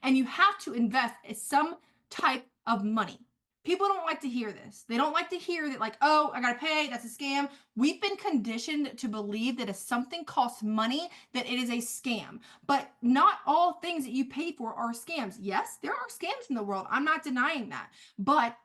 Speaker 2: and you have to invest some type of money. People don't like to hear this. They don't like to hear that like, oh, I got to pay. That's a scam. We've been conditioned to believe that if something costs money, that it is a scam. But not all things that you pay for are scams. Yes, there are scams in the world. I'm not denying that. But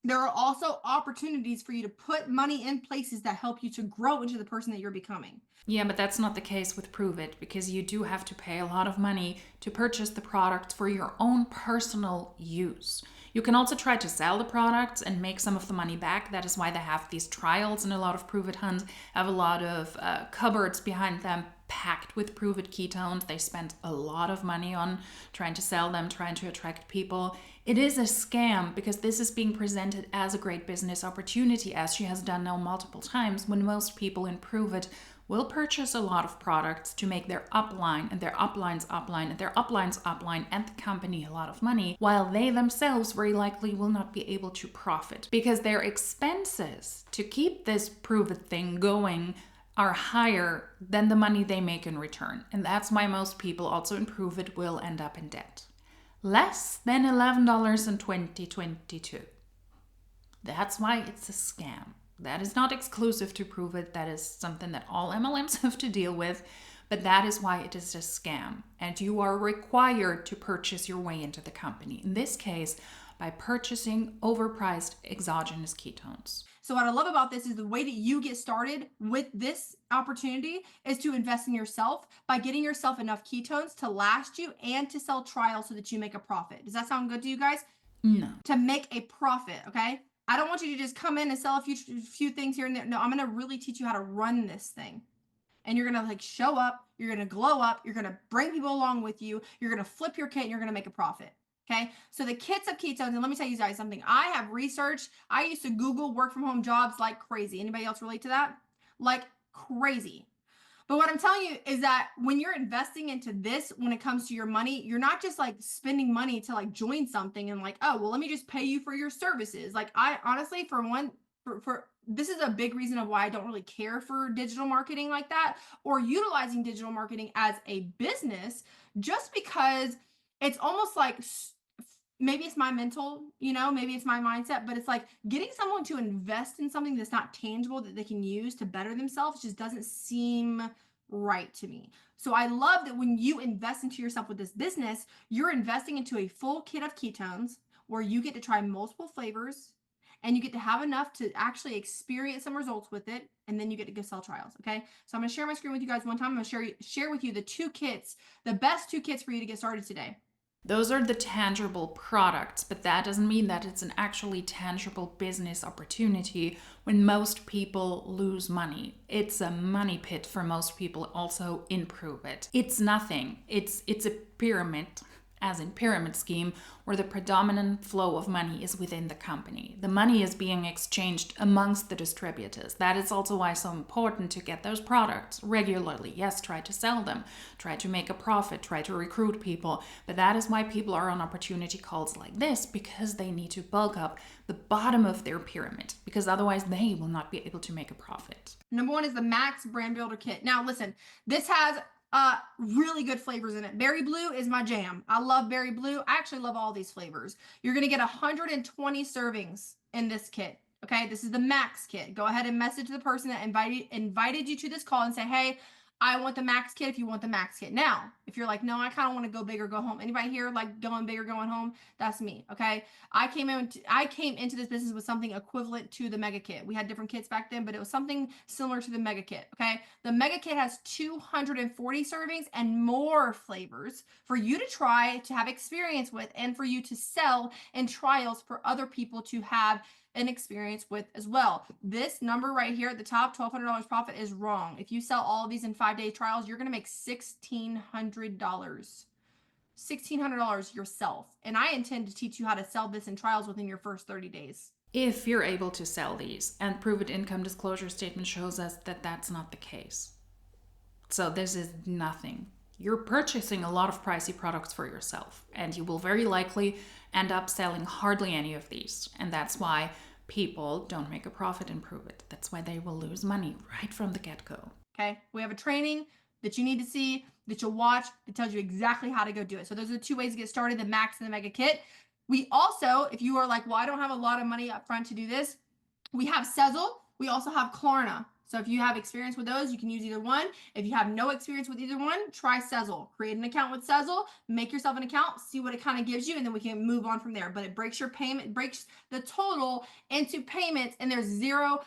Speaker 2: there are also opportunities for you to put money in places that help you to grow into the person that you're becoming.
Speaker 1: Yeah, but that's not the case with Pruvit because you do have to pay a lot of money to purchase the product for your own personal use. You can also try to sell the products and make some of the money back. That is why they have these trials, and a lot of Pruvit hunts have a lot of cupboards behind them packed with Pruvit ketones. They spend a lot of money on trying to sell them, trying to attract people. It is a scam because this is being presented as a great business opportunity, as she has done now multiple times, when most people in Pruvit will purchase a lot of products to make their upline and their upline's upline and their upline's upline and the company a lot of money, while they themselves very likely will not be able to profit because their expenses to keep this Pruvit thing going are higher than the money they make in return. And that's why most people also in Pruvit will end up in debt. Less than $11 in 2022. That's why it's a scam. That is not exclusive to Pruvit. That is something that all MLMs have to deal with, but that is why it is a scam. And you are required to purchase your way into the company. In this case, by purchasing overpriced exogenous ketones.
Speaker 2: So what I love about this is the way that you get started with this opportunity is to invest in yourself by getting yourself enough ketones to last you and to sell trials so that you make a profit. Does that sound good to you guys?
Speaker 1: No.
Speaker 2: To make a profit, okay? I don't want you to just come in and sell a few things here and there. No, I'm going to really teach you how to run this thing. And you're going to like show up, you're going to glow up, you're going to bring people along with you, you're going to flip your kit, and you're going to make a profit. Okay, so the kits of ketones, and let me tell you guys something. I have researched. I used to Google work from home jobs like crazy. Anybody else relate to that? Like crazy. But what I'm telling you is that when you're investing into this, when it comes to your money, you're not just like spending money to like join something and like, oh, well, let me just pay you for your services. Like I honestly, for this is a big reason of why I don't really care for digital marketing like that or utilizing digital marketing as a business, just because it's almost like maybe it's my mental, maybe it's my mindset, but it's like getting someone to invest in something that's not tangible that they can use to better themselves just doesn't seem right to me. So I love that when you invest into yourself with this business, you're investing into a full kit of ketones where you get to try multiple flavors and you get to have enough to actually experience some results with it. And then you get to go sell trials. Okay. So I'm going to share my screen with you guys one time. I'm going to share with you the best two kits for you to get started today.
Speaker 1: Those are the tangible products, but that doesn't mean that it's an actually tangible business opportunity when most people lose money. It's a money pit for most people also in Pruvit. It's nothing. It's a pyramid as in pyramid scheme, where the predominant flow of money is within the company. The money is being exchanged amongst the distributors. That is also why it's so important to get those products regularly. Yes, try to sell them, try to make a profit, try to recruit people. But that is why people are on opportunity calls like this, because they need to bulk up the bottom of their pyramid, because otherwise they will not be able to make a profit.
Speaker 2: Number one is the Max Brand Builder Kit. Now, listen, this has really good flavors in it. Berry Blue is my jam. I love Berry Blue. I actually love all these flavors. You're going to get 120 servings in this kit. Okay, this is the Max Kit. Go ahead and message the person that invited you to this call and say, hey, I want the Max Kit if you want the Max Kit. Now, if you're like, no, I kind of want to go big or go home. Anybody here like going big or going home? That's me, okay? I came into this business with something equivalent to the Mega Kit. We had different kits back then, but it was something similar to the Mega Kit, okay? The Mega Kit has 240 servings and more flavors for you to try, to have experience with, and for you to sell in trials for other people to have an experience with as well. This number right here at the top, $1,200 profit, is wrong. If you sell all of these in 5-day trials, you're going to make $1,600. $1,600 yourself. And I intend to teach you how to sell this in trials within your first 30 days.
Speaker 1: If you're able to sell these, and Pruvit income disclosure statement shows us that that's not the case. So this is nothing. You're purchasing a lot of pricey products for yourself, and you will very likely end up selling hardly any of these. And that's why people don't make a profit in Pruvit. That's why they will lose money right from the get-go.
Speaker 2: Okay, we have a training that you need to see, that you'll watch, that tells you exactly how to go do it. So those are the two ways to get started, the Max and the Mega Kit. We also, if you are like, well, I don't have a lot of money up front to do this, we have Sezzle. We also have Klarna. So if you have experience with those, you can use either one. If you have no experience with either one, try Sezzle. Create an account with Sezzle, make yourself an account, see what it kind of gives you, and then we can move on from there. But it breaks your payment, breaks the total into payments, and there's 0%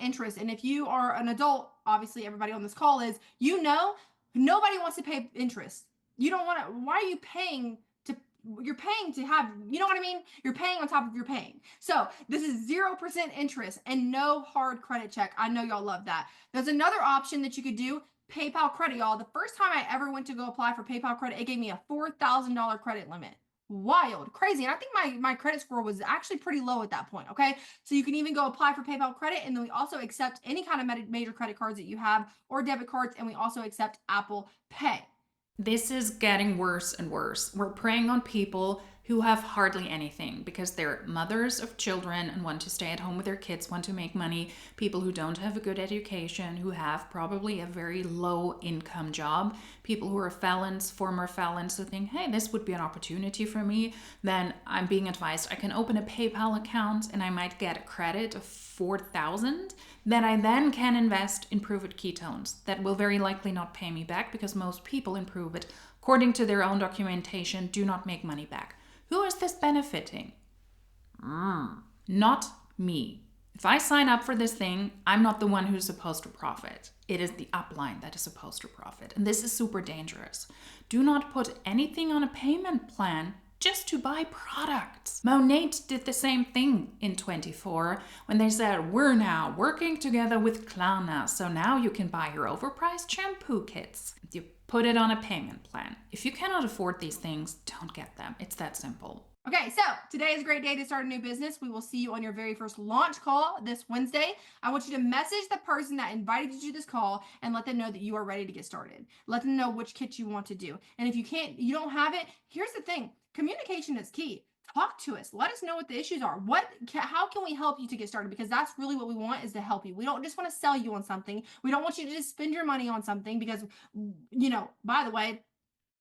Speaker 2: interest. And if you are an adult, obviously everybody on this call is, you know, nobody wants to pay interest. You don't want to, why are you paying to, you're paying to have, you know what I mean? You're paying on top of your paying. So this is 0% interest and no hard credit check. I know y'all love that. There's another option that you could do, PayPal credit, y'all. The first time I ever went to go apply for PayPal credit, it gave me a $4,000 credit limit. Wild, crazy. And I think my credit score was actually pretty low at that point. Okay. So you can even go apply for PayPal credit. And then we also accept any kind of major credit cards that you have or debit cards. And we also accept Apple Pay.
Speaker 1: This is getting worse and worse. We're preying on people who have hardly anything because they're mothers of children and want to stay at home with their kids, want to make money, people who don't have a good education, who have probably a very low income job, people who are felons, former felons, who think, hey, this would be an opportunity for me. Then I'm being advised I can open a PayPal account and I might get a credit of $4,000 that I then can invest in Pruvit ketones that will very likely not pay me back because most people in Pruvit, according to their own documentation, do not make money back. Who is this benefiting? Not me. If I sign up for this thing, I'm not the one who's supposed to profit. It is the upline that is supposed to profit. And this is super dangerous. Do not put anything on a payment plan just to buy products. Monat did the same thing in 24 when they said, we're now working together with Klarna, so now you can buy your overpriced shampoo kits. You put it on a payment plan. If you cannot afford these things, don't get them. It's that simple.
Speaker 2: Okay, so today is a great day to start a new business. We will see you on your very first launch call this Wednesday. I want you to message the person that invited you to this call and let them know that you are ready to get started. Let them know which kit you want to do. And if you don't have it, here's the thing. Communication is key. Talk to us. Let us know what the issues are. How can we help you to get started? Because that's really what we want, is to help you. We don't just want to sell you on something. We don't want you to just spend your money on something because, by the way,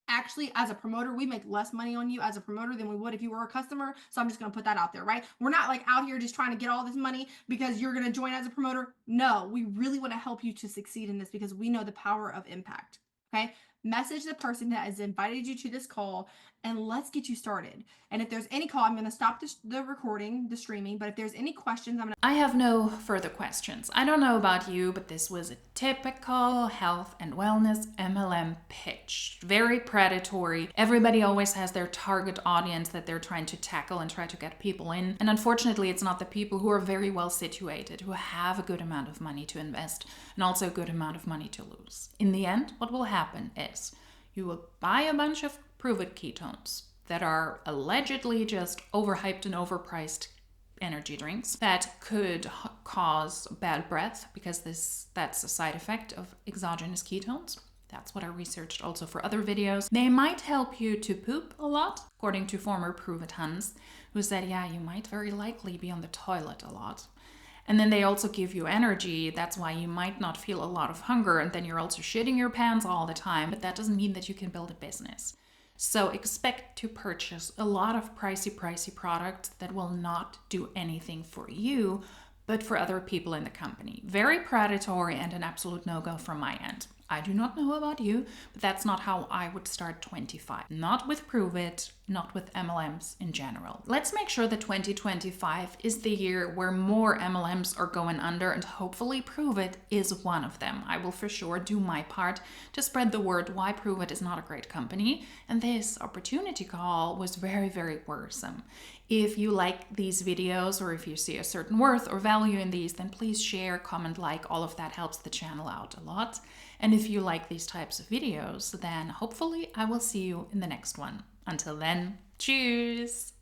Speaker 2: actually, as a promoter, we make less money on you as a promoter than we would if you were a customer. So I'm just going to put that out there, right? We're not like out here just trying to get all this money because you're going to join as a promoter. No, we really want to help you to succeed in this because we know the power of impact. Okay. Message the person that has invited you to this call and let's get you started. And if there's any call, I'm going to stop the recording, the streaming, but if there's any questions,
Speaker 1: I have no further questions. I don't know about you, but this was a typical health and wellness MLM pitch. Very predatory. Everybody always has their target audience that they're trying to tackle and try to get people in. And unfortunately, it's not the people who are very well situated, who have a good amount of money to invest and also a good amount of money to lose. In the end, what will happen is you will buy a bunch of Pruvit ketones. that are allegedly just overhyped and overpriced energy drinks that could cause bad breath, because that's a side effect of exogenous ketones. That's what I researched also for other videos. They might help you to poop a lot, according to former Pruvit Hans, who said, yeah, you might very likely be on the toilet a lot. And then they also give you energy. That's why you might not feel a lot of hunger, and then you're also shitting your pants all the time. But that doesn't mean that you can build a business. So expect to purchase a lot of pricey products that will not do anything for you, but for other people in the company. Very predatory and an absolute no-go from my end. I do not know about you, but that's not how I would start 25. Not with Pruvit, not with MLMs in general. Let's make sure that 2025 is the year where more MLMs are going under, and hopefully Pruvit is one of them. I will for sure do my part to spread the word why Pruvit is not a great company, and this opportunity call was very, very worrisome. If you like these videos, or if you see a certain worth or value in these, then please share, comment, like. All of that helps the channel out a lot. And if you like these types of videos, then hopefully I will see you in the next one. Until then, cheers!